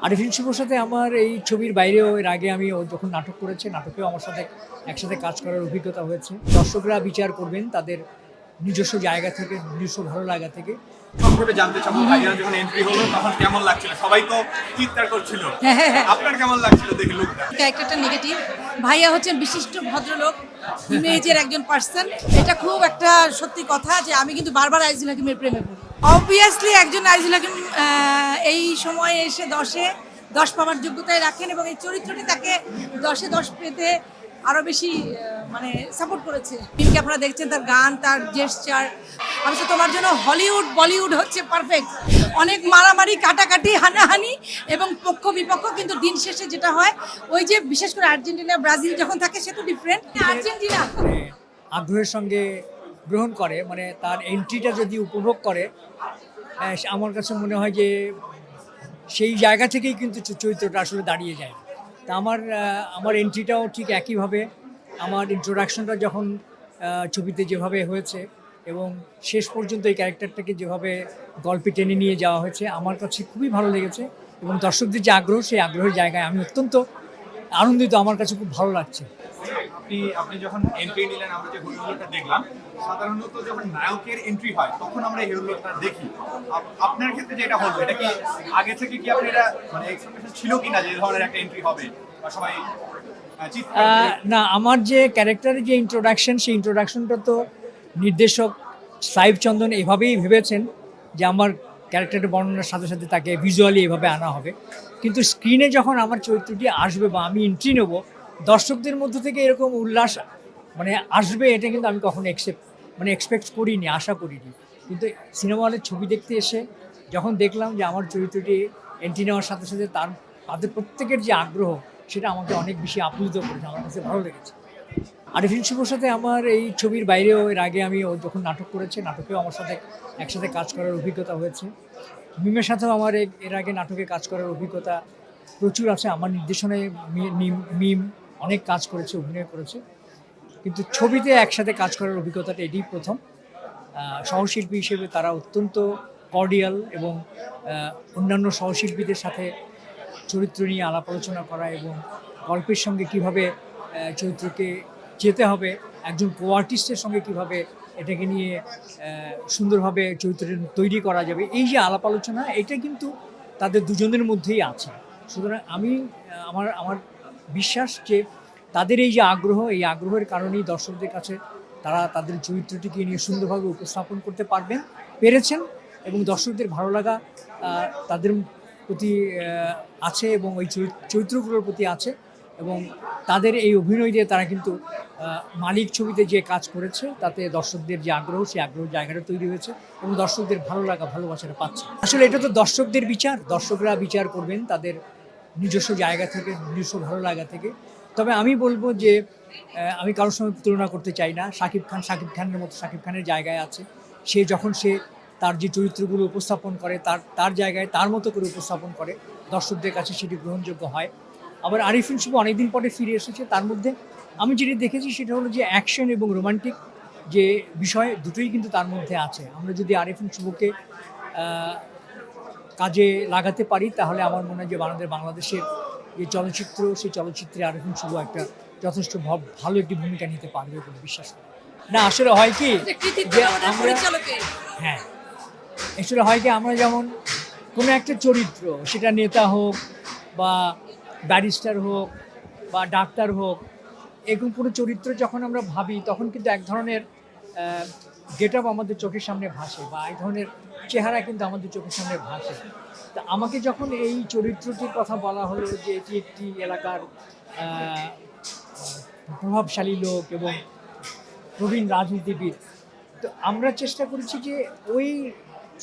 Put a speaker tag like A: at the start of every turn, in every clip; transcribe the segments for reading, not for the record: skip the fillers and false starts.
A: আরিফিন শুভর সাথে আমার এই ছবির বাইরেও এর আগে আমি ও যখন নাটক করেছে, নাটকেও আমার সাথে একসাথে কাজ করার অভিজ্ঞতা হয়েছে। দর্শকরা বিচার করবেন তাদের নিজস্ব জায়গা থেকে, নিজস্ব ভালো লাগা থেকে।
B: সংক্ষেপে জানতে চাবো, ভাইয়া যখন এন্ট্রি হলো তখন কেমন লাগছিল? সবাই তো চিৎকার করছিল, আপনার কেমন লাগছিল দেখে লুকটা?
C: ক্যারেক্টারটা নেগেটিভ। ভাইয়া হচ্ছেন বিশিষ্ট ভদ্রলোক, ইমেজের একজন পার্সন। এটা খুব একটা সত্যি কথা যে আমি কিন্তু বারবার আইজুল হাকিমের প্রেমে পড়ি। অবভিয়াসলি একজন আইজুল হাকিম এই সময়ে এসে 10 পাওয়ার যোগ্যতায় রাখেন এবং এই চরিত্রটি তাকে 10-10 পেতে আরো বেশি মানে সাপোর্ট করেছে। ফিল্মকে আপনারা দেখছেন, তার গান, তার জেস্টার। আমি তো তোমার জন্য হলিউড বলিউড হচ্ছে পারফেক্ট। অনেক মারামারি, কাটাকাটি, হানাহানি এবং পক্ষ বিপক্ষ, কিন্তু দিন শেষে যেটা হয় ওই যে বিশেষ করে আর্জেন্টিনা ব্রাজিল যখন থাকে সে তো ডিফারেন্ট। আর্জেন্টিনা
A: আগ্রহের সঙ্গে গ্রহণ করে, মানে তার এন্ট্রিটা যদি উপভোগ করে, আমার কাছে মনে হয় যে সেই জায়গা থেকেই কিন্তু চরিত্রটা আসলে দাঁড়িয়ে যায়। তা আমার এন্ট্রিটাও ঠিক একইভাবে, আমার ইন্ট্রোডাকশনটা যখন ছবিতে যেভাবে হয়েছে এবং শেষ পর্যন্ত এই ক্যারেক্টারটাকে যেভাবে গল্পে টেনে নিয়ে যাওয়া হয়েছে, আমার কাছে খুবই ভালো লেগেছে। এবং দর্শকদের যে আগ্রহ, সেই আগ্রহের জায়গায় আমি অত্যন্ত আনন্দিত। আমার কাছে খুব ভালো লাগছে।
B: আপনি যখন এন্ট্রি নিলেন, আমরা যে হইহুল্লোড়টা দেখলাম, সাধারণত যখন নায়কের এন্ট্রি হয় তখন আমরা এই হইহুল্লোড়টা দেখি। আপনার ক্ষেত্রে যেটা হলো, এটা কি আগে থেকে কি আপনি এটা মানে এক্সপেকটেশন ছিল কিনা যে এই ধরনের একটা এন্ট্রি হবে বা সবাই
A: না, আমার যে ক্যারেক্টারের যে ইন্ট্রোডাকশন, সেই ইন্ট্রোডাকশনটা তো নির্দেশক সাইফ চন্দন এভাবেই ভেবেছেন যে আমার ক্যারেক্টারের বর্ণনার সাথে সাথে তাকে ভিজুয়ালি এভাবে আনা হবে। কিন্তু স্ক্রিনে যখন আমার চরিত্রটি আসবে বা আমি এন্ট্রি নেব, দর্শকদের মধ্য থেকে এরকম উল্লাস মানে আসবে, এটা কিন্তু আমি কখনো এক্সপেক্ট করিনি, আশা করিনি। কিন্তু সিনেমা হলের ছবি দেখতে এসে যখন দেখলাম যে আমার চরিত্রটি এন্ট্রি নেওয়ার সাথে সাথে তাদের প্রত্যেকের যে আগ্রহ, সেটা আমাকে অনেক বেশি আপ্লুত করেছে, আমার কাছে ভালো লেগেছে। আরিফিন শুভর সাথে আমার এই ছবির বাইরেও এর আগে আমি ও যখন নাটক করেছে, নাটকেও আমার সাথে একসাথে কাজ করার অভিজ্ঞতা হয়েছে। মিমের সাথেও আমার এর আগে নাটকে কাজ করার অভিজ্ঞতা প্রচুর আছে। আমার নির্দেশনায় মিম অনেক কাজ করেছে, অভিনয় করেছে, কিন্তু ছবিতে একসাথে কাজ করার অভিজ্ঞতাটা এটিই প্রথম। সহশিল্পী হিসেবে তারা অত্যন্ত কর্ডিয়াল এবং অন্যান্য সহশিল্পীদের সাথে চরিত্র নিয়ে আলাপ আলোচনা করা এবং গল্পের সঙ্গে কিভাবে চরিত্রকে যেতে হবে, একজন কো আর্টিস্টের সঙ্গে কিভাবে এটাকে নিয়ে সুন্দরভাবে চরিত্র তৈরি করা যাবে, এই যে আলাপ আলোচনা, এটা কিন্তু তাদের দুজনের মধ্যেই আছে। সুতরাং আমার বিশ্বাস যে তাদের এই যে আগ্রহ, এই আগ্রহের কারণেই দর্শকদের কাছে তারা তাদের চরিত্রটিকে নিয়ে সুন্দরভাবে উপস্থাপন করতে পেরেছেন এবং দর্শকদের ভালো লাগা তাদের প্রতি আছে এবং ওই চরিত্রগুলোর প্রতি আছে। এবং তাদের এই অভিনয় দিয়ে তারা কিন্তু মালিক ছবিতে যে কাজ করেছে, তাতে দর্শকদের যে আগ্রহ, সেই আগ্রহ জায়গাটা তৈরি হয়েছে এবং দর্শকদের ভালো লাগা, ভালোবাসাটা পাচ্ছে। আসলে এটা তো দর্শকদের বিচার, দর্শকরা বিচার করবেন তাদের নিজস্ব জায়গা থেকে, নিজস্ব ভালো লাগা থেকে। তবে আমি বলবো যে আমি কারোর সঙ্গে তুলনা করতে চাই না। শাকিব খানের মতো শাকিব খানের জায়গায় আছে। যখন সে তার যে চরিত্রগুলো উপস্থাপন করে, তার জায়গায় তার মতো করে উপস্থাপন করে, দর্শকদের কাছে সেটি গ্রহণযোগ্য হয়। আবার আরিফিন শুভ অনেকদিন পরে ফিরে এসেছে। তার মধ্যে আমি যেটি দেখেছি সেটা হলো যে অ্যাকশন এবং রোমান্টিক যে বিষয়, দুটোই কিন্তু তার মধ্যে আছে। আমরা যদি আরিফিন শুভকে কাজে লাগাতে পারি, তাহলে আমার মনে হয় যে বাংলাদেশের যে চলচ্চিত্র, সেই চলচ্চিত্রে আরিফিন শুভ একটা যথেষ্ট ভালো একটি ভূমিকা নিতে পারবে বলে বিশ্বাস করি। না, আসলে হয় কি যে হ্যাঁ, আসলে হয় কি, আমরা যেমন কোনো একটা চরিত্র, সেটা নেতা হোক বা ব্যারিস্টার হোক বা ডাক্তার হোক, এরকম কোনো চরিত্র যখন আমরা ভাবি, তখন কিন্তু এক ধরনের গেট আপ আমাদের চোখের সামনে ভাসে বা এক ধরনের চেহারা কিন্তু আমাদের চোখের সামনে ভাসে। তা আমাকে যখন এই চরিত্রটির কথা বলা হলো যে এটি একটি এলাকার প্রভাবশালী লোক এবং প্রবীণ রাজনীতিবিদ, তো আমরা চেষ্টা করেছি যে ওই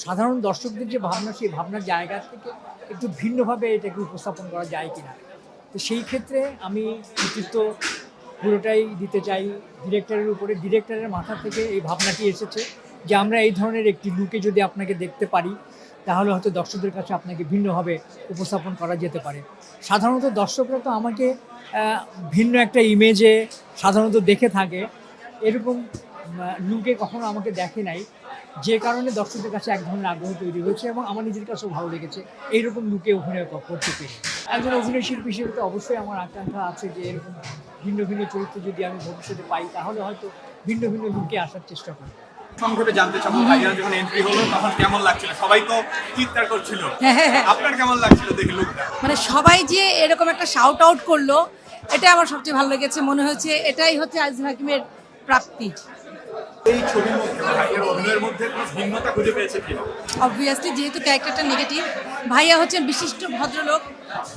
A: সাধারণ দর্শকদের যে ভাবনা, সেই ভাবনার জায়গা থেকে একটু ভিন্নভাবে এটাকে উপস্থাপন করা যায় কিনা। তো সেই ক্ষেত্রে আমি কৃতিত্ব পুরোটাই দিতে চাই ডিরেক্টরের উপরে। ডিরেক্টরের মাথা থেকে এই ভাবনাটি এসেছে যে আমরা এই ধরনের একটি লুকে যদি আপনাকে দেখতে পারি, তাহলে হয়তো দর্শকদের কাছে আপনাকে ভিন্নভাবে উপস্থাপন করা যেতে পারে। সাধারণত দর্শকরা তো আমাকে ভিন্ন একটা ইমেজে সাধারণত দেখে থাকে, এরকম লুকে কখনো আমাকে দেখে নাই। যে কারণে দর্শকদের কাছে এক ধরনের আগ্রহ তৈরি হয়েছে এবং আমার নিজের কাছেও ভালো লেগেছে এইরকম লুকে অভিনয় করতে পেরে। একজন অভিনয় শিল্পী হিসেবে তো অবশ্যই আমার আকাঙ্ক্ষা আছে যে এরকম ভিন্ন ভিন্ন চরিত্র যদি আমি ভবিষ্যতে পাই তাহলে হয়তো ভিন্ন ভিন্ন লুকে আসার চেষ্টা করি।
B: সংক্ষেপে জানতে চাবো, ভাইয়া যখন এন্ট্রি হলো তখন কেমন লাগছিল? সবাই তো চিৎকার করছিল, আপনার কেমন লাগছিল দেখে লুকটা?
C: মানে সবাই যে এরকম একটা শাউট আউট করলো, এটা আমার সবচেয়ে ভালো লেগেছে। মনে হচ্ছে এটাই হচ্ছে আজিজুল হাকিমের প্রাপ্তি।
B: এই ছবির মধ্যে ভাইয়ার অভিনয়ের মধ্যে কোনো ভিন্নতা খুঁজে পেয়েছে কিনা?
C: অবভিয়াসলি যেহেতু ক্যারেক্টারটা নেগেটিভ, ভাইয়া হচ্ছেন বিশিষ্ট ভদ্রলোক,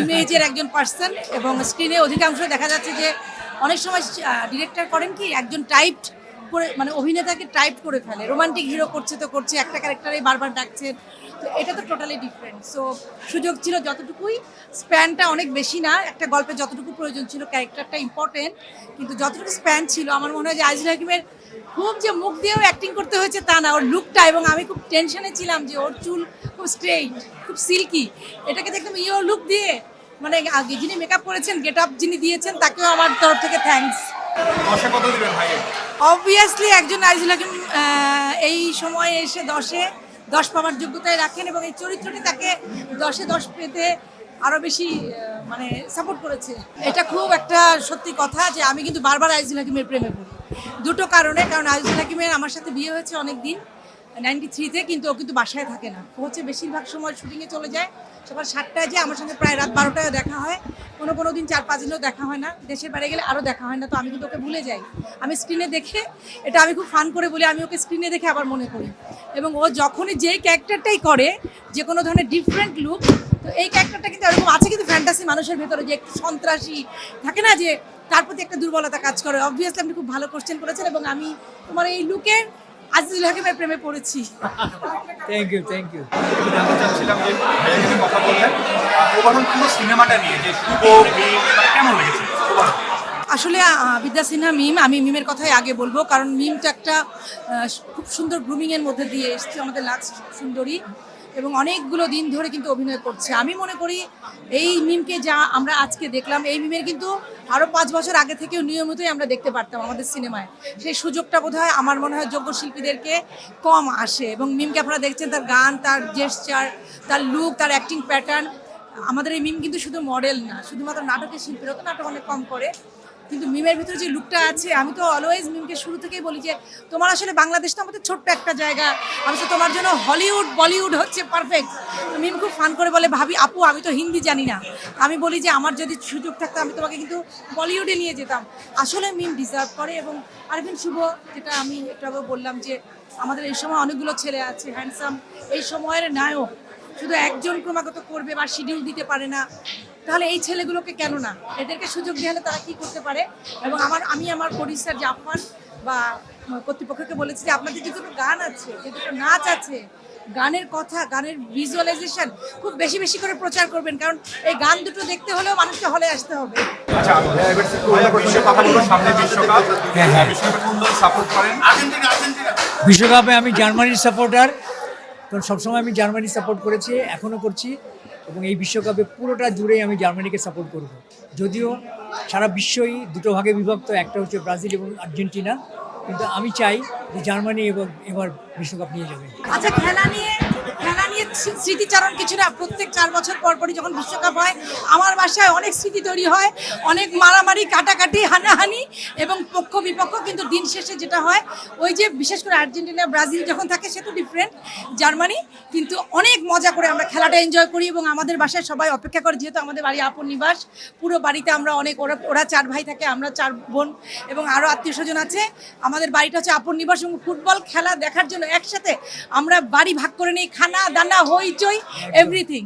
C: ইমেজের একজন পার্সন, এবং স্ক্রিনে অধিকাংশ দেখা যাচ্ছে যে অনেক সময় ডিরেক্টর করেন কি একজন টাইপড করে, মানে অভিনেতাকে টাইপ করে ফেলে। রোমান্টিক হিরো করছে তো করছে, একটা ক্যারেক্টারেই বারবার ডাকছেন, তো এটা তো টোটালি ডিফারেন্ট। সো সুযোগ ছিল যতটুকুই, স্প্যানটা অনেক বেশি না, একটা গল্পে যতটুকু প্রয়োজন ছিল, ক্যারেক্টারটা ইম্পর্টেন্ট, কিন্তু যতটুকু স্প্যান ছিল আমার মনে হয় যে আজিজুল হাকিমের খুব যে মুখ দিয়েও অ্যাক্টিং করতে হয়েছে তা না, ওর লুকটা, এবং আমি খুব টেনশনে ছিলাম যে ওর চুল খুব স্ট্রেইট, খুব সিল্কি, এটাকে দেখলাম ইয়োর লুক দিয়ে, মানে আগে যিনি মেকআপ করেছেন, গেট আপ যিনি দিয়েছেন, তাকেও আমার তরফ থেকে থ্যাঙ্কস।
B: দশে কত দিবেন ভাইয়া?
C: অবভিয়াসলি একজন আজিজুল হাকিম এই সময়ে এসে 10 পাওয়ার যোগ্যতায় রাখেন, এবং এই চরিত্রটি তাকে 10-এ 10 পেতে আরও বেশি মানে সাপোর্ট করেছে। এটা খুব একটা সত্যি কথা যে আমি কিন্তু বারবার আজিজুল হাকিমের প্রেমে পড়ি, দুটো কারণে। কারণ আজিজুল হাকিমের আমার সাথে বিয়ে হয়েছে অনেক দিন, 93-তে, কিন্তু ও কিন্তু বাসায় থাকে না। ও হচ্ছে বেশিরভাগ সময় শুটিংয়ে চলে যায়, সকাল 7টায় যায়, আমার সঙ্গে প্রায় রাত 12টায় দেখা হয়, কোনো দিন 4-5 দিনও দেখা হয় না, দেশের বাইরে গেলে আরও দেখা হয় না। তো আমি কিন্তু ওকে ভুলে যাই, আমি স্ক্রিনে দেখে, এটা আমি খুব ফান করে বলি, আমি ওকে স্ক্রিনে দেখে আবার মনে করি। এবং ও যখনই যেই ক্যারেক্টারটাই করে, যে কোনো ধরনের ডিফারেন্ট লুক, তো এই ক্যারেক্টারটা কিন্তু এরকম আছে, কিন্তু ফ্যান্টাসি মানুষের ভেতরে যে একটু সন্ত্রাসী থাকে না, যে তার প্রতি একটা দুর্বলতা কাজ করে। অবভিয়াসলি আপনি খুব ভালো কোশ্চেন করেছেন, এবং আমি তোমার এই লুকের আজিজুল হাকিমের প্রেমে পড়েছি।
A: Thank you.
B: জানতে চাচ্ছিলাম যে ভাইয়া যদি কথা বললেন ওভারঅল পুরো সিনেমাটা নিয়ে যে শুভ মিম, মানে কেমন লেগেছে overall?
C: আসলে বিদ্যা সিনহা মিম, আমি মিমের কথাই আগে বলবো, কারণ মিমটা একটা খুব সুন্দর গ্রুমিংয়ের মধ্যে দিয়ে এসছে আমাদের লাক্স সুন্দরী, এবং অনেকগুলো দিন ধরে কিন্তু অভিনয় করছে। আমি মনে করি এই মিমকে যা আমরা আজকে দেখলাম, এই মিমের কিন্তু আরও 5 বছর আগে থেকেও নিয়মিতই আমরা দেখতে পারতাম আমাদের সিনেমায়। সেই সুযোগটা বোধহয় আমার মনে হয় যোগ্য শিল্পীদেরকে কম আসে, এবং মিমকে আপনারা দেখছেন তার গান, তার জেস্চার, তার লুক, তার অ্যাক্টিং প্যাটার্ন। আমাদের এই মিম কিন্তু শুধু মডেল না, শুধুমাত্র নাটকের শিল্পীরা তো নাটক অনেক কম করে, কিন্তু মিমের ভিতরে যে লুকটা আছে, আমি তো অলওয়েজ মিমকে শুরু থেকেই বলি যে তোমার আসলে বাংলাদেশ তো আমাদের ছোট্ট একটা জায়গা, আমি তো তোমার জন্য হলিউড বলিউড হচ্ছে পারফেক্ট। মিম খুব ফান করে বলে, ভাবি আপু আমি তো হিন্দি জানি না, আমি বলি যে আমার যদি সুযোগ থাকতো আমি তোমাকে কিন্তু বলিউডে নিয়ে যেতাম। আসলে মিম ডিজার্ভ করে। এবং আরবিন শুভ, যেটা আমি একটু আগে বললাম যে আমাদের এই সময় অনেকগুলো ছেলে আছে হ্যান্ডসাম, এই সময়ের নায়ক, শুধু একজন ক্রমাগত করবে বা শিডিউল দিতে পারে না, তাহলে এই ছেলেগুলোকে কেন না, এদেরকে সুযোগ দেওয়া হলে তারা কী করতে পারে। এবং আমি আমার প্রডিউসার জাফর বা কর্তৃপক্ষকে বলেছি যে আপনাদের যে দুটো গান আছে, যে দুটো নাচ আছে, গানের কথা, গানের ভিজুয়ালাইজেশন খুব বেশি করে প্রচার করবেন, কারণ এই গান দুটো দেখতে হলেও মানুষকে হলে আসতে হবে।
B: আচ্ছা ভাইয়া প্রসঙ্গে কথা বলবো, সামনে বিশ্বকাপ, বিশ্বকাপে কোন দল সাপোর্ট করেন? আর্জেন্টিনা।
A: বিশ্বকাপে আমি জার্মানির সাপোর্টার, কারণ সবসময় আমি জার্মানি সাপোর্ট করেছি, এখনও করছি, এবং এই বিশ্বকাপে পুরোটা জুড়েই আমি জার্মানিকে সাপোর্ট করব। যদিও সারা বিশ্বই দুটো ভাগে বিভক্ত, একটা হচ্ছে ব্রাজিল এবং আর্জেন্টিনা, কিন্তু আমি চাই যে জার্মানি এবার বিশ্বকাপ নিয়ে যাবে।
C: আচ্ছা, খেলা নিয়ে স্মৃতিচারণ কিছু না, প্রত্যেক 4 বছর পরই যখন বিশ্বকাপ হয় আমার বাসায় অনেক স্মৃতি তৈরি হয়, অনেক মারামারি, কাটাকাটি, হানাহানি এবং পক্ষ বিপক্ষ, কিন্তু দিন শেষে যেটা হয় ওই যে বিশেষ করে আর্জেন্টিনা ব্রাজিল যখন থাকে সে তো ডিফারেন্ট, জার্মানি, কিন্তু অনেক মজা করে আমরা খেলাটা এনজয় করি। এবং আমাদের বাসায় সবাই অপেক্ষা করে, যেহেতু আমাদের বাড়ি আপন নিবাস, পুরো বাড়িতে আমরা অনেক, ওরা 4 ভাই থাকে, আমরা 4 বোন, এবং আরও আত্মীয় স্বজন আছে। আমাদের বাড়িটা হচ্ছে আপন নিবাস, এবং ফুটবল খেলা দেখার জন্য একসাথে আমরা বাড়ি ভাগ করে নিই, খানা দানা হইচই এভরিথিং,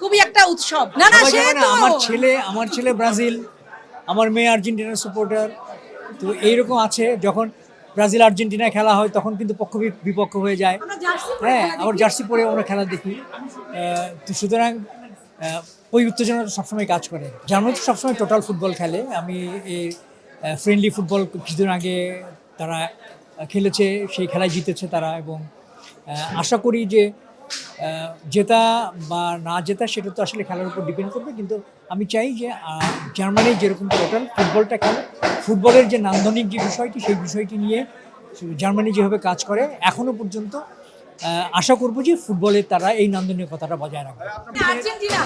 C: খুবই একটা উৎসব। না সে তো
A: আমার ছেলে ব্রাজিল, আমার মেয়ে আর্জেন্টিনার সাপোর্টার, তো এইরকম আছে। যখন ব্রাজিল আর্জেন্টিনা খেলা হয় তখন কিন্তু পক্ষ বিপক্ষ হয়ে যায়, হ্যাঁ, আবার জার্সি পরে আমরা খেলা দেখি। তো সুতরাং ওই উত্তেজনা সবসময় কাজ করে। জার্মানি তো সবসময় টোটাল ফুটবল খেলে। আমি এই ফ্রেন্ডলি ফুটবল কিছুদিন আগে তারা খেলেছে, সেই খেলায় জিতেছে তারা, এবং আশা করি যে জেতা বা না জেতা সেটা তো আসলে খেলার উপর ডিপেন্ড করবে, কিন্তু আমি চাই যে জার্মানি যেরকম টোটাল ফুটবলটা খেলে, ফুটবলের যে নান্দনিক যে বিষয়টি, সেই বিষয়টি নিয়ে জার্মানি যেভাবে কাজ করে এখনো পর্যন্ত আশা করবো যে ফুটবলে তারা এই নান্দনিকতাটা বজায় রাখবে।
C: আর্জেন্টিনা